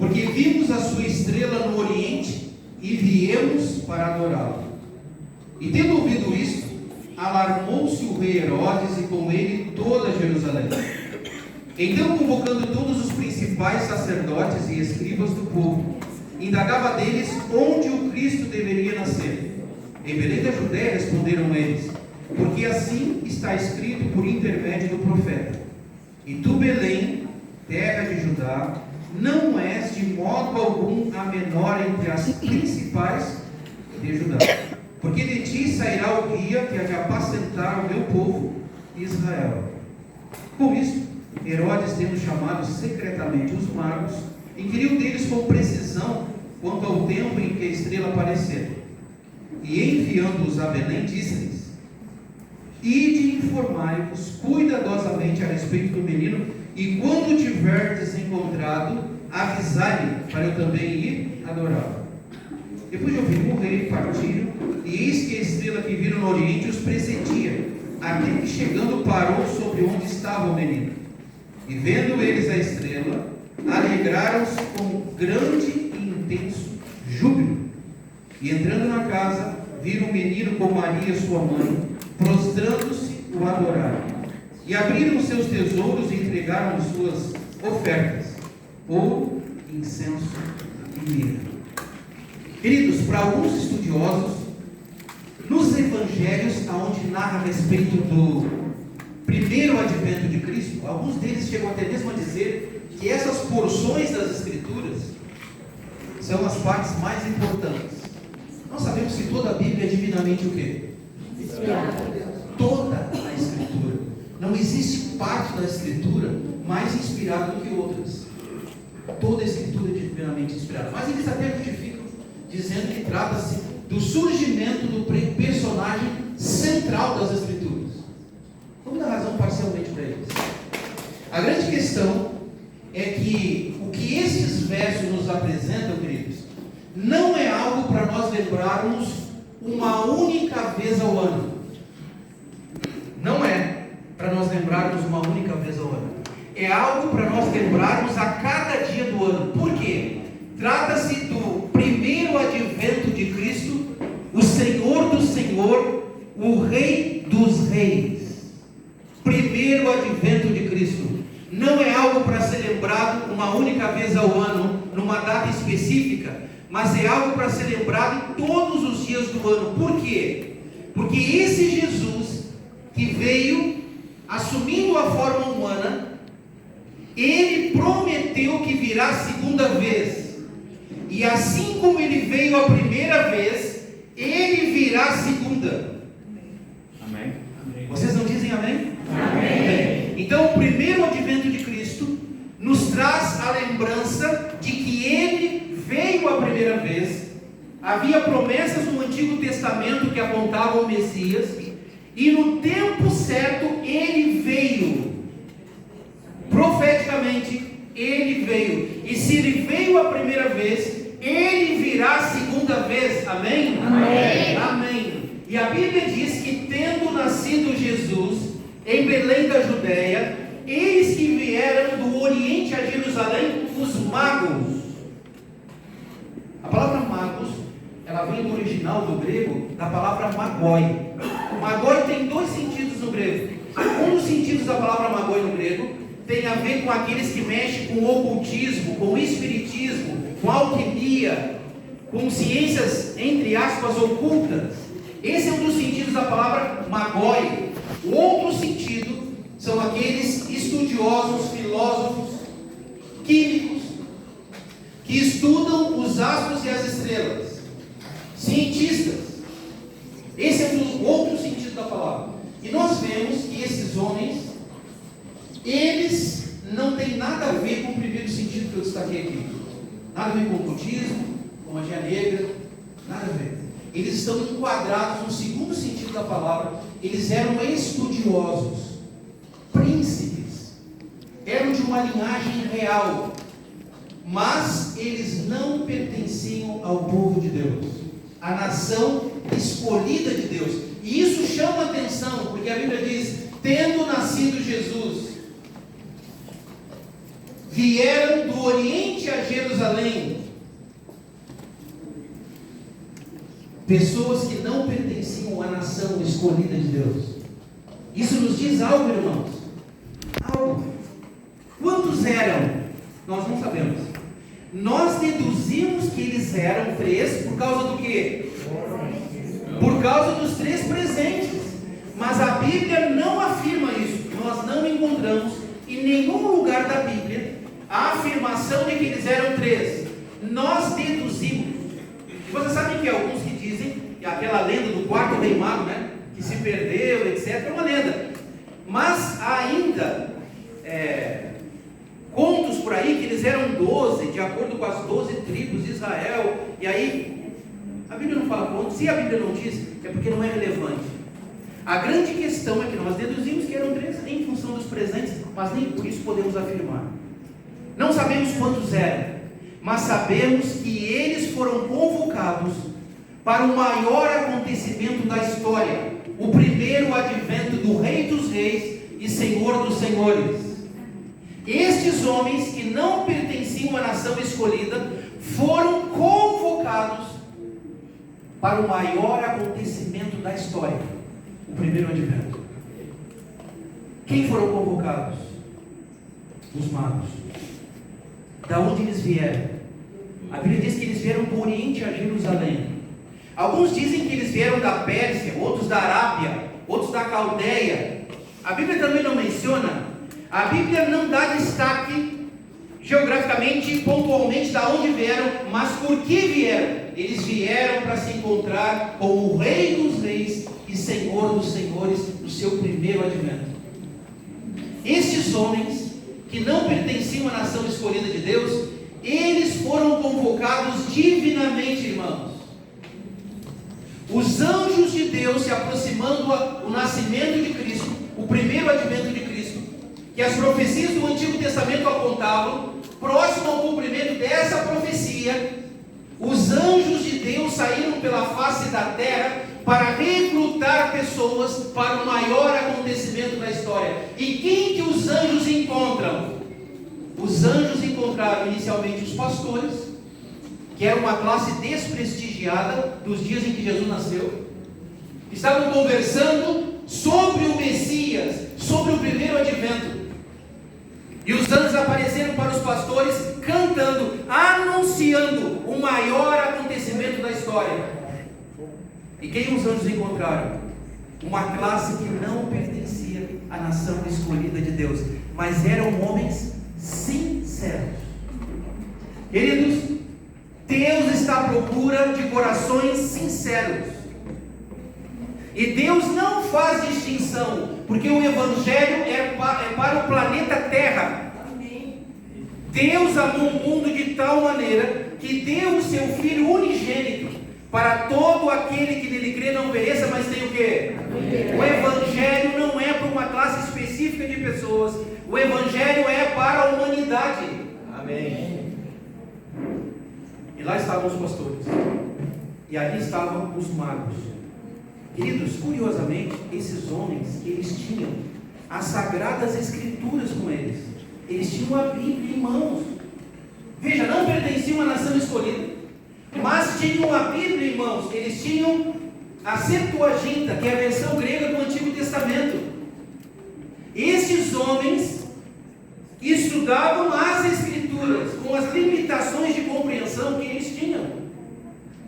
porque vimos a sua estrela no Oriente e viemos para adorá-lo. E tendo ouvido isto, alarmou-se o rei Herodes e com ele toda Jerusalém. Então, convocando todos os principais sacerdotes e escribas do povo, indagava deles onde o Cristo deveria nascer. Em Belém da Judéia, responderam eles, porque assim está escrito por intermédio do profeta: e tu, Belém, terra de Judá, não és de modo algum a menor entre as principais de Judá, porque de ti sairá o guia que há de apacentar o meu povo Israel. Com isso, Herodes, tendo chamado secretamente os magos, inquiriu deles com precisão quanto ao tempo em que a estrela aparecera. E enviando-os a Belém, disse-lhes: ide informai-vos cuidadosamente a respeito do menino, e quando o tiverdes encontrado, avisai-me, para eu também ir adorá-lo. Depois de ouvir o rei, partiram, e eis que a estrela que viram no Oriente os precedia, até que chegando parou sobre onde estava o menino. E vendo eles a estrela, alegraram-se com grande e intenso júbilo. E entrando na casa, viram o menino com Maria sua mãe, prostrando-se, o adoraram. E abriram os seus tesouros e entregaram suas ofertas: ouro, incenso e mirra. Queridos, para alguns estudiosos, nos evangelhos, aonde narra a respeito do primeiro advento de Cristo, alguns deles chegam até mesmo a dizer que essas porções das Escrituras são as partes mais importantes. Nós sabemos que toda a Bíblia é divinamente o quê? Inspirada. Toda a Escritura. Não existe parte da Escritura mais inspirada do que outras. Toda a Escritura é divinamente inspirada. Mas eles até justificam, dizendo que trata-se do surgimento do personagem central das Escrituras. Vamos dar razão parcialmente para eles. A grande questão é que o que esses versos nos apresentam, queridos, não é algo para nós lembrarmos uma única vez ao ano. Não é para nós lembrarmos uma única vez ao ano. É algo para nós lembrarmos a cada dia do ano. Por quê? Trata-se do primeiro advento de Cristo, o Senhor do Senhor, o Rei dos Reis. Primeiro advento de Cristo. Não é algo para ser lembrado uma única vez ao ano, numa data específica, mas é algo para ser lembrado todos os dias do ano. Por quê? Porque esse Jesus que veio assumindo a forma humana, ele prometeu que virá a segunda vez. E assim como ele veio a primeira vez, ele virá a segunda. Amém. Vocês não dizem amém? Amém. Então, o primeiro advento de Cristo nos traz a lembrança de que ele veio a primeira vez. Havia promessas no Antigo Testamento que apontavam o Messias, e no tempo certo ele veio. Profeticamente ele veio. E se ele veio a primeira vez, ele virá a segunda vez. Amém? Amém. Amém. E a Bíblia diz que, tendo nascido Jesus em Belém da Judéia, eis que vieram do Oriente a Jerusalém os magos. A palavra magos, ela vem do original do grego, da palavra magoi. Magoi tem dois sentidos no grego. Um dos sentidos da palavra magoi no grego tem a ver com aqueles que mexem com o ocultismo, com o espiritismo, com a alquimia, com ciências, entre aspas, ocultas. Esse é um dos sentidos da palavra magoi. O outro sentido são aqueles estudiosos, filósofos, químicos, que estudam os astros e as estrelas, cientistas. Esse é o outro sentido da palavra. E nós vemos que esses homens, eles não têm nada a ver com o primeiro sentido que eu destaquei aqui. Nada a ver com o ocultismo, com a magia negra, nada a ver. Eles estão enquadrados no segundo sentido da palavra. Eles eram estudiosos, príncipes, eram de uma linhagem real, mas eles não pertenciam ao povo de Deus, a nação escolhida de Deus. E isso chama atenção, porque a Bíblia diz: tendo nascido Jesus. vieram do Oriente a Jerusalém. Pessoas que não pertenciam à nação escolhida de Deus. Isso nos diz algo, irmãos. Algo. Quantos eram? Nós não sabemos. Nós deduzimos que eles eram 3 por causa do quê? Por causa dos 3 presentes. Mas a Bíblia não afirma isso. Nós não encontramos em nenhum lugar da Bíblia a afirmação de que eles eram 3. Nós deduzimos. E vocês sabem que alguns que dizem, aquela lenda do quarto rei mago, né? Que se perdeu, etc. É uma lenda. Mas ainda contos por aí que eles eram 12, de acordo com as 12 tribos de Israel. E aí, a Bíblia não fala quantos. Se a Bíblia não diz, é porque não é relevante. A grande questão é que nós deduzimos que eram 3 em função dos presentes, mas nem por isso podemos afirmar. Não sabemos quantos eram, mas sabemos que eles foram convocados para o maior acontecimento da história, o primeiro advento do Rei dos Reis e Senhor dos Senhores. Estes homens que não pertenciam à nação escolhida foram convocados para o maior acontecimento da história, o primeiro advento. Quem foram convocados? Os magos. Da onde eles vieram? A Bíblia diz que eles vieram do Oriente a Jerusalém. Alguns dizem que eles vieram da Pérsia, outros da Arábia, outros da Caldeia. A Bíblia também não menciona. A Bíblia não dá destaque geograficamente, pontualmente, da onde vieram, mas por que vieram. Eles vieram para se encontrar com o Rei dos Reis e Senhor dos Senhores no seu primeiro advento. Estes homens, que não pertenciam à nação escolhida de Deus, eles foram convocados divinamente, irmãos. Os anjos de Deus se aproximando do nascimento de Cristo, o primeiro advento de Cristo, que as profecias do Antigo Testamento apontavam, próximo ao cumprimento dessa profecia, os anjos de Deus saíram pela face da terra para recrutar pessoas para o maior acontecimento da história. E quem que os anjos encontram? Os anjos encontraram inicialmente os pastores, que era uma classe desprestigiada dos dias em que Jesus nasceu. Estavam conversando sobre o Messias, sobre o primeiro advento. E os anjos apareceram para os pastores cantando, anunciando o maior acontecimento da história. E quem os anjos encontraram? Uma classe que não pertencia à nação escolhida de Deus, mas eram homens sinceros. Queridos, Deus está à procura de corações sinceros. E Deus não faz distinção, porque o Evangelho é para o planeta Terra. Deus amou o mundo de tal maneira que deu o seu Filho unigênito para todo aquele que nele crê não pereça, mas tem o quê? O Evangelho não é para uma classe específica de pessoas. O Evangelho é para a humanidade. Amém. E lá estavam os pastores. E ali estavam os magos. Queridos, curiosamente, esses homens, eles tinham as Sagradas Escrituras com eles. Eles tinham a Bíblia em mãos. Veja, não pertenciam à nação escolhida, mas tinham a Bíblia em mãos. Eles tinham a Septuaginta, que é a versão grega do Antigo Testamento. Esses homens estudavam as Escrituras com as limitações de compreensão que eles tinham.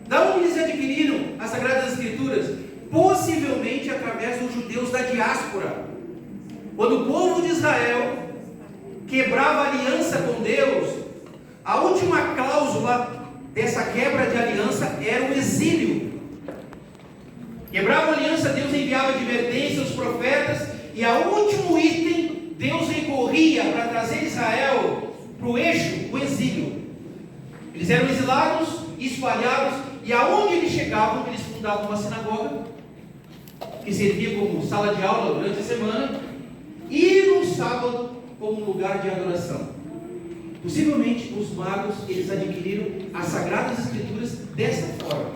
Da onde eles adquiriram as Sagradas Escrituras? Possivelmente através dos judeus da diáspora. Quando o povo de Israel quebrava aliança com Deus, a última cláusula dessa quebra de aliança era o exílio. Quebrava a aliança, Deus enviava advertência aos profetas, e a último item, Deus recorria para trazer Israel para o eixo, o exílio. Eles eram exilados, espalhados, e aonde eles chegavam, eles fundavam uma sinagoga, que servia como sala de aula durante a semana, e no sábado como lugar de adoração. Possivelmente os magos, eles adquiriram as Sagradas Escrituras dessa forma.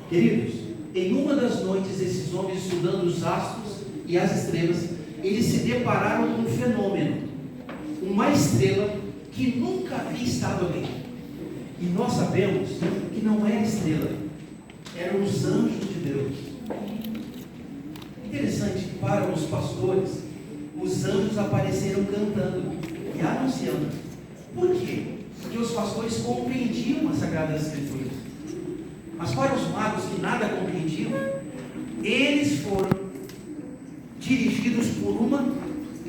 Queridos, em uma das noites, esses homens estudando os astros e as estrelas, eles se depararam com um fenômeno. uma estrela que nunca havia estado ali. E nós sabemos que não era estrela, eram os anjos de Deus. Interessante que para os pastores, os anjos apareceram cantando e anunciando. Por quê? Porque os pastores compreendiam as Sagradas Escrituras. Mas para os magos que nada compreendiam, eles foram dirigidos por uma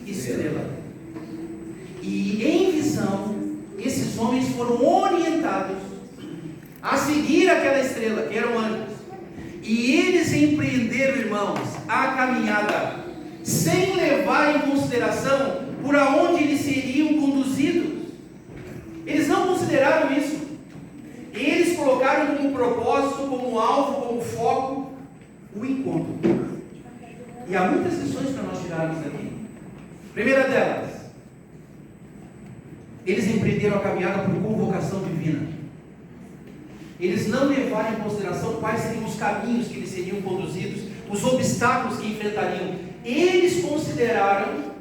estrela. E em visão, esses homens foram orientados a seguir aquela estrela, que eram anjos. E eles empreenderam, irmãos, a caminhada, sem levar em consideração por aonde eles seriam conduzidos. Eles não consideraram isso. Eles colocaram como propósito, como alvo, como foco, o encontro. E há muitas lições para nós tirarmos daqui. Primeira delas, eles empreenderam a caminhada por convocação divina. Eles não levaram em consideração quais seriam os caminhos que eles seriam conduzidos, os obstáculos que enfrentariam. Eles consideraram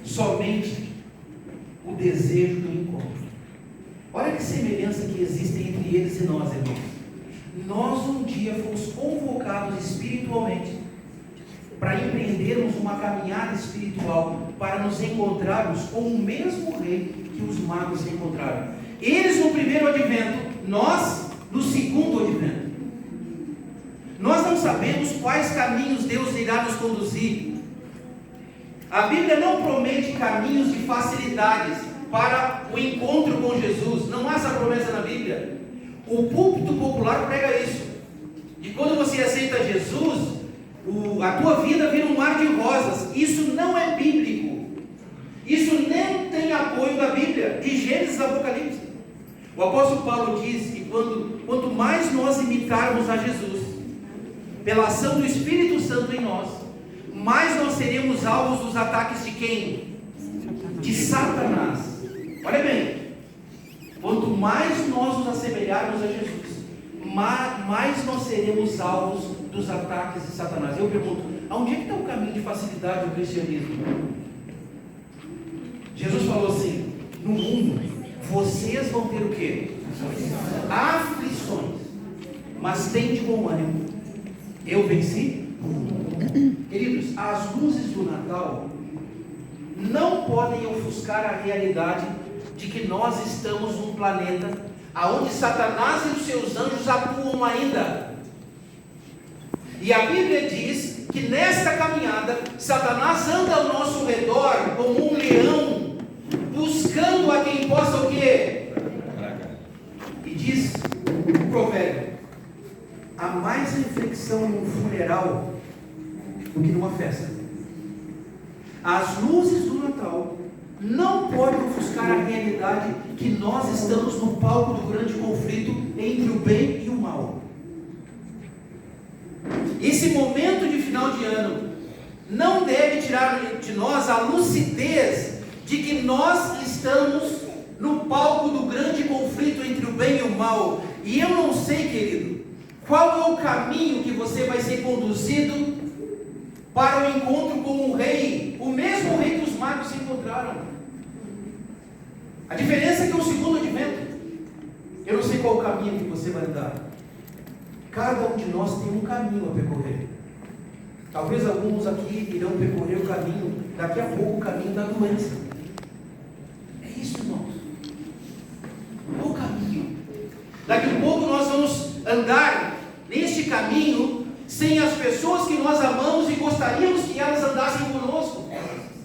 somente o desejo do encontro. Olha que semelhança que existe entre eles e nós, irmãos. Nós um dia fomos convocados espiritualmente para empreendermos uma caminhada espiritual, para nos encontrarmos com o mesmo rei que os magos se encontraram. Eles no primeiro advento, nós no segundo advento. Nós não sabemos quais caminhos Deus irá nos conduzir. A Bíblia não promete caminhos de facilidades para o encontro com Jesus. Não há essa promessa na Bíblia. O púlpito popular prega isso. E quando você aceita Jesus, a tua vida vira um mar de rosas. Isso não é bíblico. Isso nem tem apoio da Bíblia, de Gênesis a Apocalipse. O apóstolo Paulo diz que quanto mais nós imitarmos a Jesus, pela ação do Espírito Santo em nós, mais nós seremos alvos dos ataques de quem? De Satanás. Olha bem, quanto mais nós nos assemelharmos a Jesus, mais nós seremos alvos dos ataques de Satanás. Eu pergunto, aonde é que está o caminho de facilidade do cristianismo? Jesus falou assim: no mundo vocês vão ter o quê? Aflições. Mas tem de bom ânimo, eu venci. Queridos, as luzes do Natal não podem ofuscar a realidade de que nós estamos num planeta aonde Satanás e os seus anjos atuam ainda. E a Bíblia diz que nesta caminhada Satanás anda ao nosso redor como um leão, buscando a quem possa o quê? E diz o provérbio: há mais reflexão num funeral do que numa festa. As luzes do Natal não podem ofuscar a realidade que nós estamos no palco do grande conflito entre o bem e o mal. Esse momento de final de ano não deve tirar de nós a lucidez de que nós estamos no palco do grande conflito entre o bem e o mal. E eu não sei, querido, qual é o caminho que você vai ser conduzido para o encontro com o rei, o mesmo rei que os magos se encontraram. A diferença é que é o segundo advento. Eu não sei qual o caminho que você vai andar. Cada um de nós tem um caminho a percorrer. Talvez alguns aqui irão percorrer o caminho, daqui a pouco, o caminho da doença. É isso, irmãos. O caminho. Daqui a pouco nós vamos andar neste caminho sem as pessoas que nós amamos e gostaríamos que elas andassem conosco.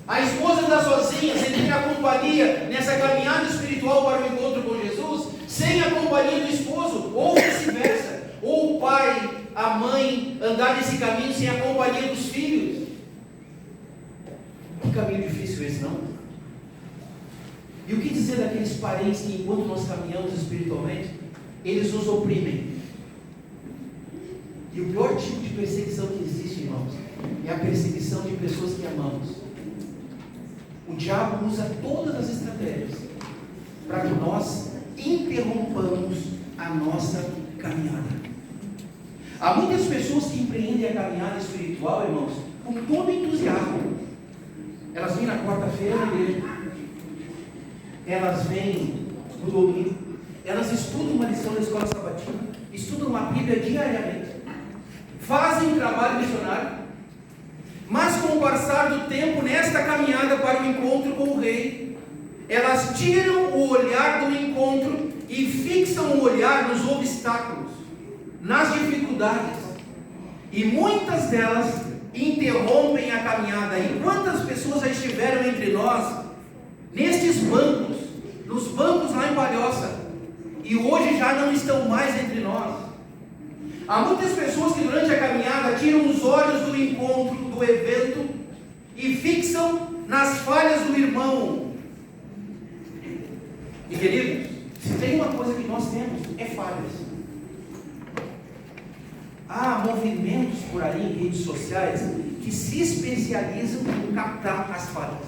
A esposa anda sozinha, sem ter a companhia nessa caminhada espiritual para o encontro com Jesus, sem a companhia do esposo, ou vice-versa. Ou o pai, a mãe, andar nesse caminho sem a companhia dos filhos. Que caminho difícil esse, não? E o que dizer daqueles parentes que, enquanto nós caminhamos espiritualmente, eles nos oprimem? E o pior tipo de perseguição que existe, irmãos, é a perseguição de pessoas que amamos. O diabo usa todas as estratégias para que nós interrompamos a nossa caminhada. Há muitas pessoas que empreendem a caminhada espiritual, irmãos, com todo entusiasmo. Elas vêm na quarta-feira na igreja. Elas vêm no domingo. Elas estudam uma lição da escola sabatina. Estudam uma Bíblia diariamente. Fazem um trabalho missionário. Mas com o passar do tempo, nesta caminhada para o encontro com o Rei, elas tiram o olhar do encontro e fixam o olhar nos obstáculos, nas dificuldades. E muitas delas interrompem a caminhada. E quantas pessoas já estiveram entre nós, nestes bancos, nos bancos lá em Palhoça, e hoje já não estão mais entre nós. Há muitas pessoas que durante a caminhada tiram os olhos do encontro, do evento, e fixam nas falhas do irmão. E queridos, se tem uma coisa que nós temos, é falhas. Há movimentos por aí em redes sociais que se especializam em captar as falhas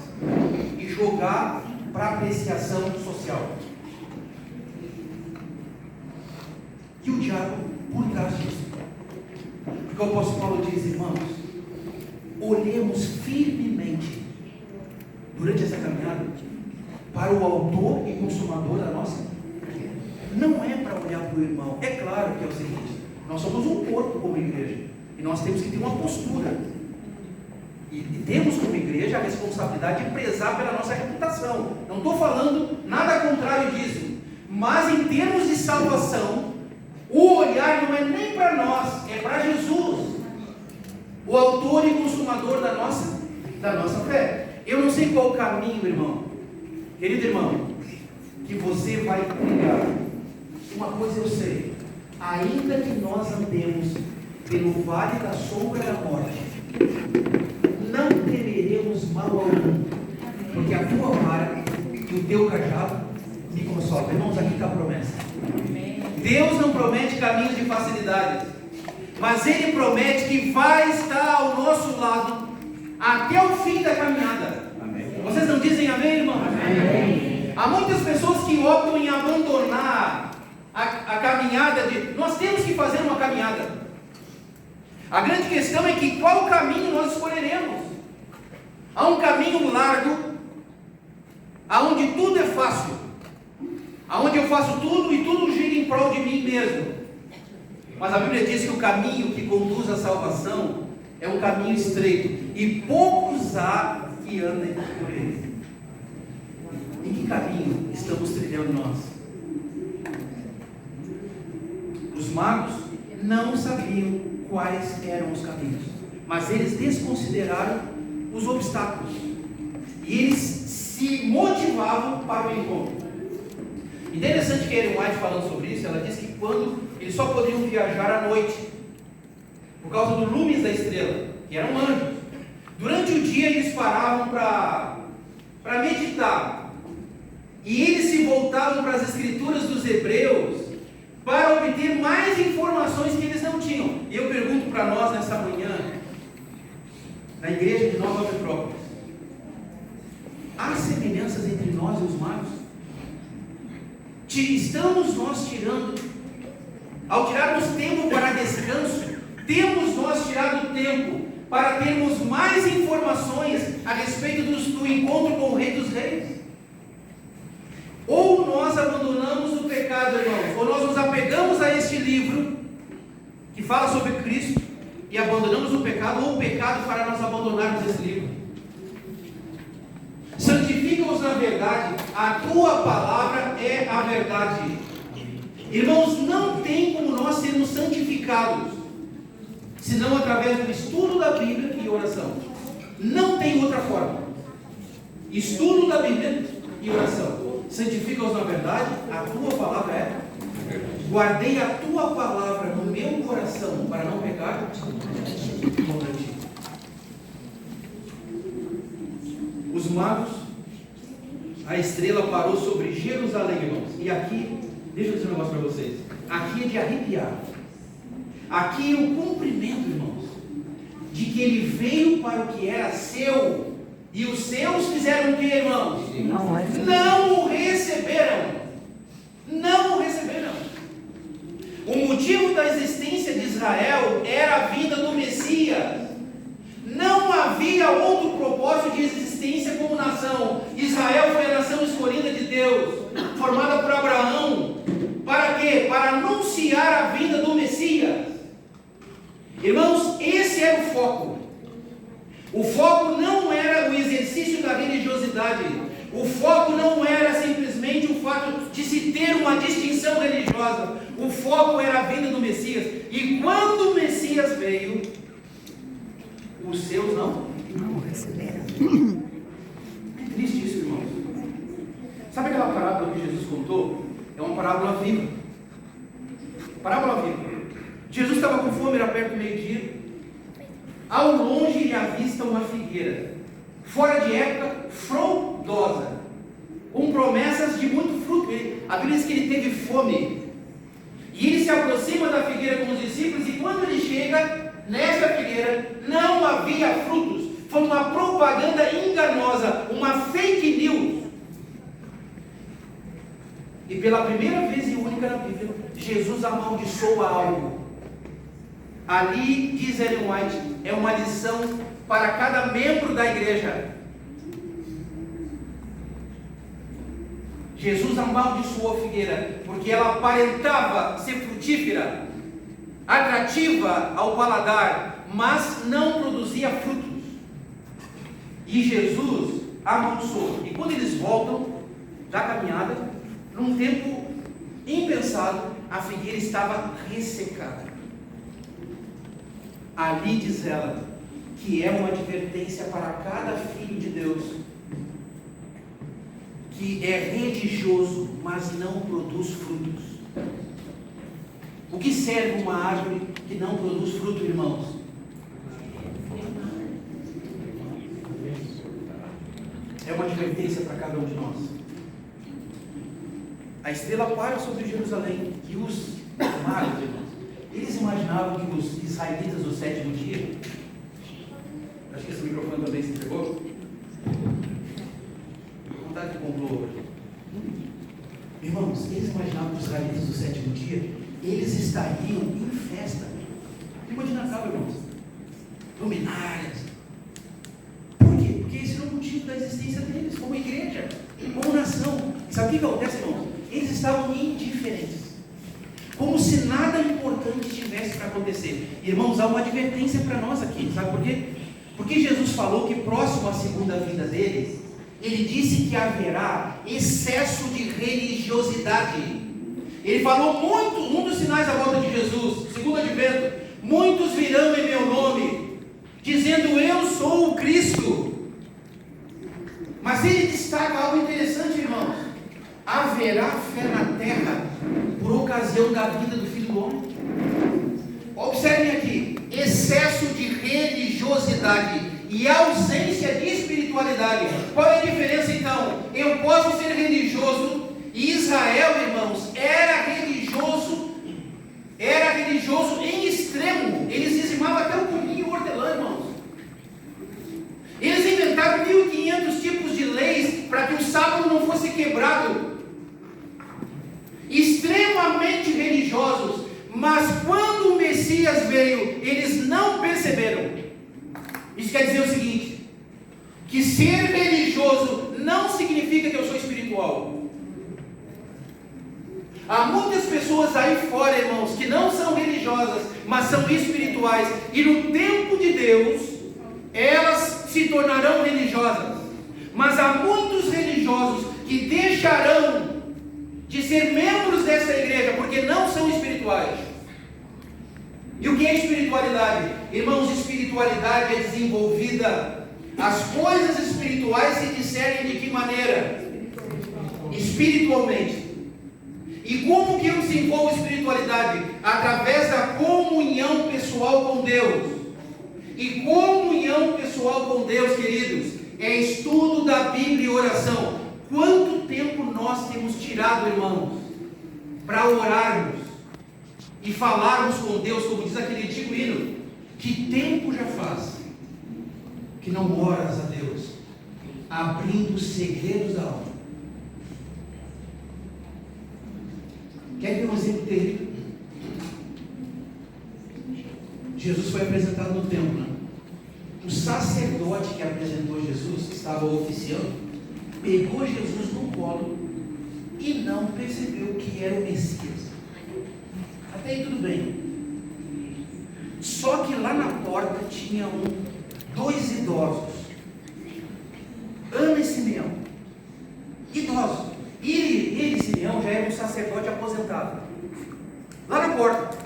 e jogar para apreciação social. E o diabo por trás disso. Porque o apóstolo Paulo diz, irmãos, olhemos firmemente durante essa caminhada para o autor e consumador da nossa. Não é para olhar para o irmão. É claro que é o seguinte: nós somos um corpo como igreja e nós temos que ter uma postura. E temos como igreja a responsabilidade de prezar pela nossa reputação. Não estou falando nada contrário disso. Mas em termos de salvação, o olhar não é nem para nós, é para Jesus, o autor e consumador da nossa fé. Eu não sei qual o caminho, irmão. Querido irmão, que você vai trilhar. Uma coisa eu sei: ainda que nós andemos pelo vale da sombra da morte, não temeremos mal algum, porque a tua vara e o teu cajado me consolam. Irmãos, aqui está a promessa. Deus não promete caminhos de facilidade, mas Ele promete que vai estar ao nosso lado até o fim da caminhada. Amém. Vocês não dizem amém, irmão? Amém. Há muitas pessoas que optam em abandonar a caminhada de... Nós temos que fazer uma caminhada. A grande questão é que qual caminho nós escolheremos? Há um caminho largo, aonde tudo é fácil, aonde eu faço tudo e tudo gira em prol de mim mesmo. Mas a Bíblia diz que o caminho que conduz à salvação é um caminho estreito, e poucos há que andem por ele. Em que caminho estamos trilhando nós? Os magos não sabiam quais eram os caminhos, mas eles desconsideraram os obstáculos, e eles se motivavam para o encontro. Interessante que Ellen White, falando sobre isso, ela diz que quando eles só poderiam viajar à noite, por causa do lumes da estrela, que eram anjos, durante o dia eles paravam para meditar, e eles se voltavam para as escrituras dos hebreus para obter mais informações que eles não tinham. E eu pergunto para nós nessa manhã, na igreja de Nova Petrópolis, há semelhanças entre nós e os magos? Estamos nós tirando, ao tirarmos tempo para descanso, temos nós tirado tempo para termos mais informações a respeito do encontro com o Rei dos Reis? Ou nós abandonamos o pecado, irmãos, ou nós nos apegamos a este livro que fala sobre Cristo e abandonamos o pecado, ou o pecado para nós abandonarmos esse livro. Santifica-os na verdade, a tua palavra é a verdade. Irmãos, não tem como nós sermos santificados senão através do estudo da Bíblia e oração. Não tem outra forma. Estudo da Bíblia e oração. Santifica-os na verdade, a tua palavra é. Guardei a tua palavra no meu coração para não pecar contra ti. Os magos, a estrela parou sobre Jerusalém, irmãos. E aqui, deixa eu dizer um negócio para vocês. Aqui é de arrepiar. Aqui é o cumprimento, irmãos, de que ele veio para o que era seu. E os seus fizeram o que, irmãos? Não o receberam. Não o receberam. O motivo da existência de Israel era a vinda do Messias. Não havia outro propósito de existência existência como nação. Israel foi a nação escolhida de Deus, formada por Abraão. Para quê? Para anunciar a vinda do Messias. Irmãos, esse era o foco. O foco não era o exercício da religiosidade. O foco não era simplesmente o fato de se ter uma distinção religiosa. O foco era a vinda do Messias. E quando o Messias veio, os seus não receberam. É triste isso, irmãos. Sabe aquela parábola que Jesus contou? É uma parábola viva. Parábola viva. Jesus estava com fome, era perto do meio-dia. Ao longe ele avista uma figueira, fora de época, frondosa, com promessas de muito fruto. A Bíblia diz que ele teve fome. E ele se aproxima da figueira com os discípulos, e quando ele chega nessa figueira, não havia frutos. Foi uma propaganda enganosa, uma fake news. E pela primeira vez e única na Bíblia, Jesus amaldiçoa algo. Ali, diz Ellen White, é uma lição para cada membro da igreja. Jesus amaldiçoou a figueira, porque ela aparentava ser frutífera, atrativa ao paladar, mas não produzia frutos. E Jesus amaldiçoou. E quando eles voltam da caminhada, num tempo impensado, a figueira estava ressecada. Ali diz ela que é uma advertência para cada filho de Deus, que é religioso, mas não produz frutos. O que serve uma árvore que não produz fruto, irmãos? É uma advertência para cada um de nós. A estrela para sobre Jerusalém e os magos, irmãos, eles imaginavam que os israelitas do sétimo dia, acho que esse microfone também se entregou, vontade de complô. Irmãos, eles imaginavam que os israelitas do sétimo dia, eles estariam em festa. Imagina Natal, irmãos, luminárias. Por quê? Porque esse era o motivo da existência deles, como igreja, como nação. E sabe o que acontece, irmãos? Eles estavam indiferentes, como se nada importante tivesse para acontecer. Irmãos, há uma advertência para nós aqui, sabe por quê? Porque Jesus falou que próximo à segunda vinda deles, ele disse que haverá excesso de religiosidade. Ele falou muito, um dos sinais da volta de Jesus, segundo advento: muitos virão em meu nome, dizendo eu sou o Cristo. Mas ele destaca algo interessante, irmãos: haverá fé na terra por ocasião da vinda do Filho do Homem. Observem aqui: excesso de religiosidade e ausência de espiritualidade. Qual é a diferença então? Eu posso ser religioso, e Israel, irmãos, era religioso em extremo. Eles dizimavam até o cominho e o hortelã, irmãos. Eles inventaram 1500 tipos de leis para que o sábado não fosse quebrado. Extremamente religiosos, mas quando o Messias veio, eles não perceberam. Isso quer dizer o seguinte: que ser religioso não significa que eu sou espiritual. Há muitas pessoas aí fora, irmãos, que não são religiosas, mas são espirituais, e no tempo de Deus elas se tornarão religiosas. Mas há muitos religiosos que deixarão de ser membros dessa igreja porque não são espirituais. E o que é espiritualidade? Irmãos, espiritualidade é desenvolvida. As coisas espirituais se discernem de que maneira? Espiritualmente. E como que eu desenvolvo espiritualidade? Através da comunhão pessoal com Deus. E comunhão pessoal com Deus, queridos, é estudo da Bíblia e oração. Quanto tempo nós temos tirado, irmãos, para orarmos e falarmos com Deus, como diz aquele antigo hino: que tempo já faz que não oras a Deus, abrindo os segredos da alma. Quer ver um exemplo terrível? Jesus foi apresentado no templo, né? O sacerdote que apresentou Jesus Jesus, que estava oficiando, pegou Jesus no colo e não percebeu que era o Messias. Até aí tudo bem. Só que lá na porta tinha dois idosos, Ana e Simeão, idosos. Ele e Simeão já era um sacerdote aposentado, lá na porta.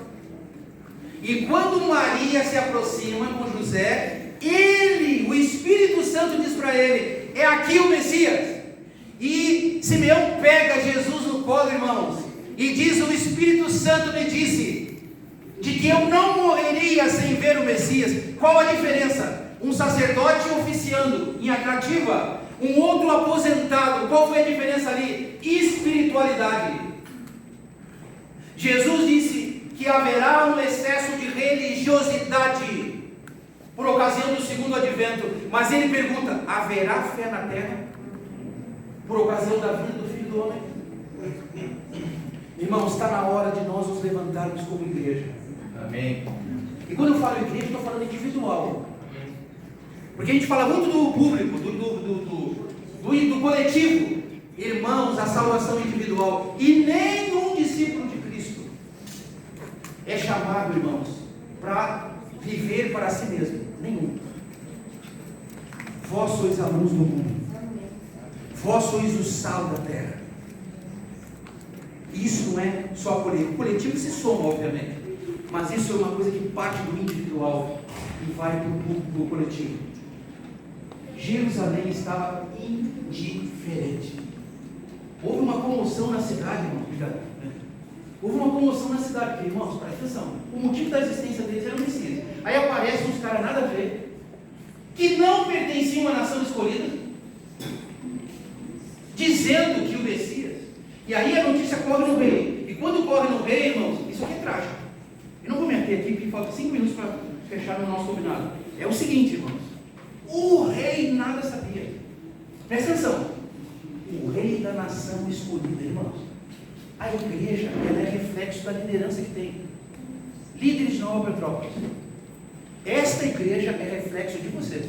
E quando Maria se aproxima com José, o Espírito Santo diz para ele: é aqui o Messias. E Simeão pega Jesus no colo, irmãos, e diz: o Espírito Santo me disse de que eu não morreria sem ver o Messias. Qual a diferença? Um sacerdote oficiando em atrativa, um outro aposentado. Qual foi a diferença ali? Espiritualidade. Jesus disse que haverá um excesso de religiosidade por ocasião do segundo advento, mas ele pergunta: haverá fé na terra por ocasião da vinda do Filho do Homem? Irmãos, está na hora de nós nos levantarmos como igreja. Amém. E quando eu falo igreja, estou falando individual, porque a gente fala muito do público, do coletivo. Irmãos, a salvação individual. E nenhum discípulo de Cristo é chamado, irmãos, para viver para si mesmo. Nenhum. Vós sois a luz do mundo. Vós sois o sal da terra. Isso não é só coletivo. O coletivo se soma, obviamente, mas isso é uma coisa que parte do individual e vai para o coletivo. Jerusalém estava indiferente. Houve uma comoção na cidade, irmão. Houve uma comoção na cidade, porque, irmãos, presta atenção, o motivo da existência deles era o Messias. Aí aparecem uns caras nada a ver, que não pertenciam à nação escolhida, dizendo que o Messias. E aí a notícia corre no rei. E quando corre no rei, irmãos, isso aqui é trágico. Eu não vou me ater aqui, porque falta 5 minutos para fechar no nosso combinado. É o seguinte, irmãos: o rei nada sabia. Presta atenção. O rei da nação escolhida, irmãos. A igreja, ela é reflexo da liderança que tem. Líderes de Nova Petrópolis. Esta igreja é reflexo de vocês.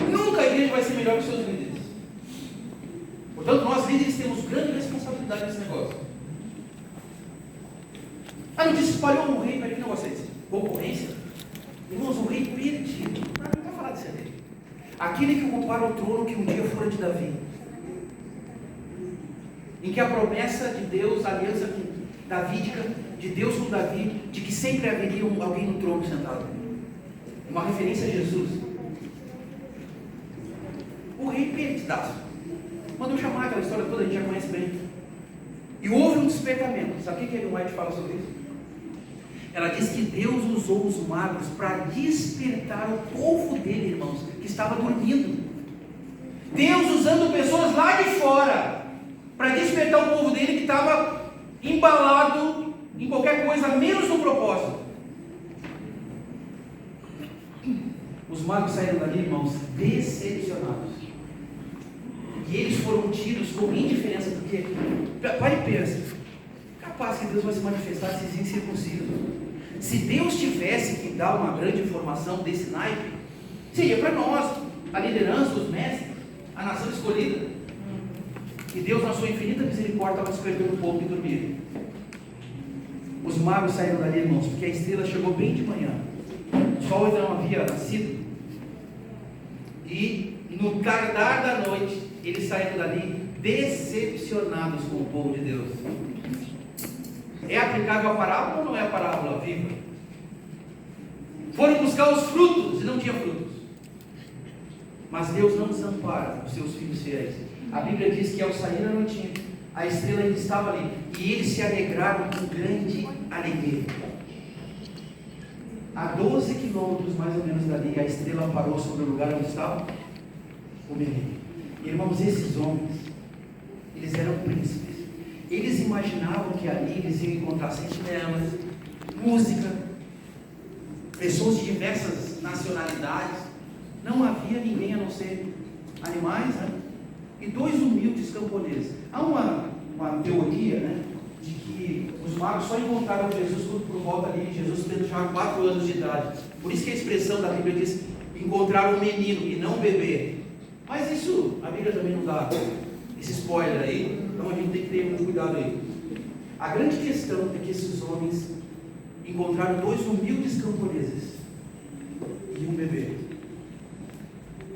Nunca a igreja vai ser melhor que seus líderes. Portanto, nós líderes temos grande responsabilidade nesse negócio. A notícia espalhou um rei, para que negócio é esse? Concorrência? Irmãos, um rei perdido. Não vai falar desse rei. Aquele que ocupara o trono que um dia fora de Davi. Em que a promessa de Deus, a aliança davídica, de Deus com Davi, de que sempre haveria alguém no trono sentado. Uma referência a Jesus. O rei perdidaço mandou chamar aquela história toda, a gente já conhece bem. E houve um despertamento. Sabe o que Ellen White fala sobre isso? Ela diz que Deus usou os magos para despertar o povo dele, irmãos, que estava dormindo. Deus usando pessoas lá de fora para despertar o povo dele que estava embalado em qualquer coisa, menos no propósito. Os magos saíram dali, irmãos, decepcionados. E eles foram tidos com indiferença, porque, para e pensa, capaz que Deus vai se manifestar esses incircuncisos. Se Deus tivesse que dar uma grande informação desse naipe, seria para nós, a liderança, os mestres, a nação escolhida. E Deus, na sua infinita misericórdia, estava despertando o povo que dormia. Os magos saíram dali, irmãos, porque a estrela chegou bem de manhã. O sol ainda não havia nascido. E no tardar da noite, eles saíram dali decepcionados com o povo de Deus. É aplicável a parábola ou não é a parábola viva? Foram buscar os frutos e não tinha frutos. Mas Deus não desampara os seus filhos fiéis. A Bíblia diz que ao sair da noitinha, a estrela ainda estava ali, e eles se alegraram com grande alegria. A 12 quilômetros mais ou menos dali, a estrela parou sobre o lugar onde estava o menino. Irmãos, esses homens, eles eram príncipes. Eles imaginavam que ali eles iam encontrar sentinelas, música, pessoas de diversas nacionalidades. Não havia ninguém a não ser animais, né? E 2 humildes camponeses. Há uma teoria, né, de que os magos só encontraram Jesus por volta ali, Jesus tendo já 4 anos de idade. Por isso que a expressão da Bíblia diz: encontrar um menino e não um bebê. Mas isso, a Bíblia também não dá esse spoiler aí, então a gente tem que ter muito cuidado aí. A grande questão é que esses homens encontraram 2 humildes camponeses e um bebê.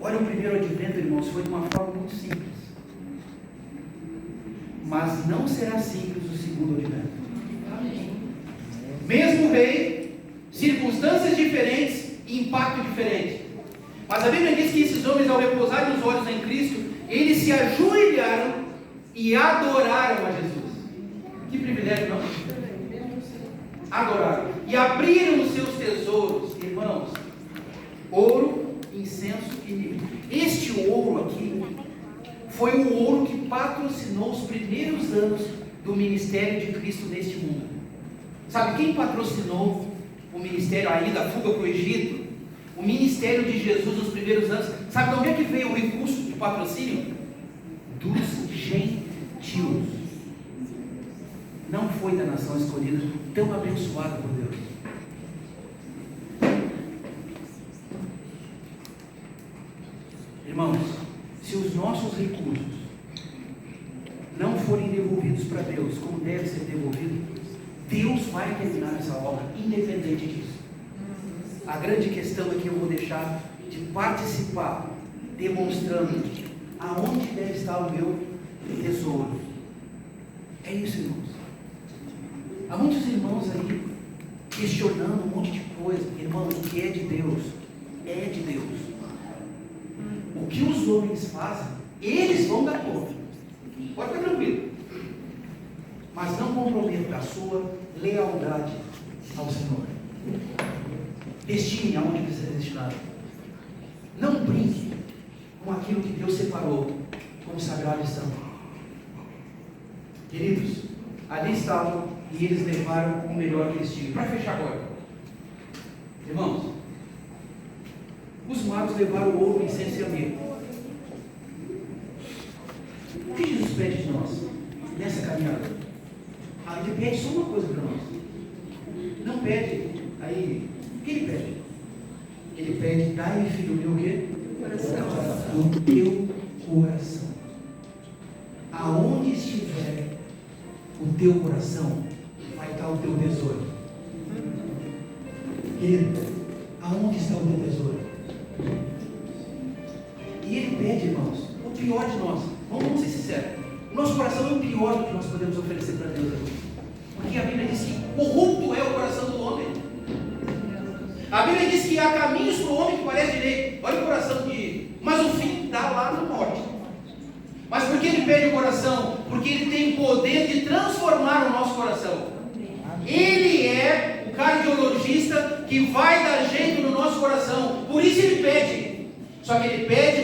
Olha, o primeiro advento, irmãos, foi de uma forma muito simples. Mas não será simples o segundo advento. Mesmo rei, circunstâncias diferentes e impacto diferente. Mas a Bíblia diz que esses homens, ao repousarem os olhos em Cristo, eles se ajoelharam e adoraram a Jesus. Que privilégio, não? Adoraram. E abriram os seus tesouros, irmãos, ouro, incenso e mirra. Este ouro aqui foi o ouro que patrocinou os primeiros anos do ministério de Cristo neste mundo. Sabe quem patrocinou o ministério aí da fuga para o Egito? O ministério de Jesus nos primeiros anos. Sabe de onde é que veio o recurso de patrocínio? Dos gentios. Não foi da nação escolhida, tão abençoada por Deus. Irmãos, se os nossos recursos não forem devolvidos para Deus como deve ser devolvido, Deus vai terminar essa obra, independente disso. A grande questão é que eu vou deixar de participar, demonstrando aonde deve estar o meu tesouro. É isso, irmãos. Há muitos irmãos aí questionando um monte de coisa. Irmãos, o que é de Deus, é de Deus. O que os homens fazem, eles vão dar conta. Pode ficar tranquilo. Mas não comprometa a sua lealdade ao Senhor. Destine aonde precisa ser destinado. Não brinque com aquilo que Deus separou como sagrado e santo. Queridos, ali estavam e eles levaram o melhor que eles tinham. Para fechar agora, irmãos, os magos levaram o ouro, incenso e a mirra. O que Jesus pede de nós nessa caminhada? Ele pede só uma coisa para nós. Não pede aí. O que ele pede? Ele pede: dai-me, filho meu, o quê? O teu coração. Aonde estiver o teu coração, vai estar o teu tesouro. Querido, aonde está o teu tesouro? E ele pede, irmãos, o pior de nós. Vamos ser sinceros. O nosso coração é o pior do que nós podemos oferecer para Deus. Porque a Bíblia diz que corrupto é o coração do homem. A Bíblia diz que há caminhos para o homem que parece direito. Olha o coração de... Mas o fim dá lá na morte. Mas por que ele pede o coração? Porque ele tem poder de transformar o nosso coração. Ele é o cardiologista que vai dar jeito no nosso coração. Por isso ele pede. Só que ele pede